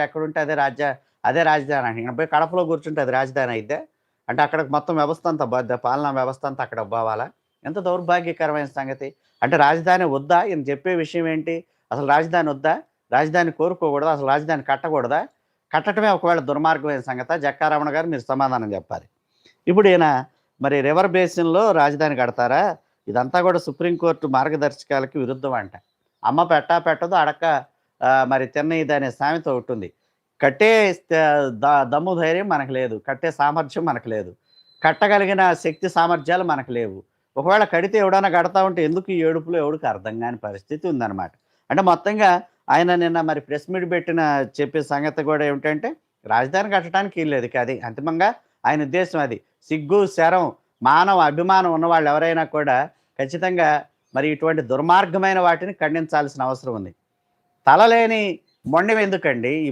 ఎక్కడుంటే అదే రాజధాని అంటున్నాడు. పోయి కడపలో కూర్చుంటే అది రాజధాని అయిద్దా? అంటే అక్కడికి మొత్తం వ్యవస్థ అంతా పోద్దా? పాలనా వ్యవస్థ అంతా అక్కడికి పోవాలా? ఎంత దౌర్భాగ్యకరమైన సంగతి. అంటే రాజధాని వద్దా? ఈయన చెప్పే విషయం ఏంటి? అసలు రాజధాని వద్దా? రాజధాని కోరుకోకూడదా? అసలు రాజధాని కట్టకూడదా? కట్టటమే ఒకవేళ దుర్మార్గమైన సంగతా? జక్కారమణ గారు మీరు సమాధానం చెప్పాలి. ఇప్పుడు ఈయన మరి రివర్ బేసిన్‌లో రాజధాని కడతారా? ఇదంతా కూడా సుప్రీంకోర్టు మార్గదర్శకాలకి విరుద్ధం అంట. అమ్మ పెట్టా పెట్టదు అడక్క మరి తిన్నయిదనే సామెత ఒకటుంది. కట్టే త ద దమ్ము ధైర్యం మనకు లేదు. కట్టే సామర్థ్యం మనకు లేదు. కట్టగలిగిన శక్తి సామర్థ్యాలు మనకు లేవు. ఒకవేళ కడితే ఎవడన్నా కడతా ఉంటే ఎందుకు ఈ ఏడుపులు ఎవడికి అర్థం గాని పరిస్థితి ఉందనమాట. అంటే మొత్తంగా ఆయన నిన్న మరి ప్రెస్ మీట్ పెట్టిన చెప్పే సంగతి కూడా ఏమిటంటే, రాజధాని కట్టడానికి ఈల్లేదు. ఇక అది అంతిమంగా ఆయన ఉద్దేశ్యం అది. సిగ్గు, శరం, మానవ అభిమానం ఉన్నవాళ్ళు ఎవరైనా కూడా ఖచ్చితంగా మరి ఇటువంటి దుర్మార్గమైన వాటిని ఖండించాల్సిన అవసరం ఉంది. తలలేని మొండెం ఎందుకండి? ఈ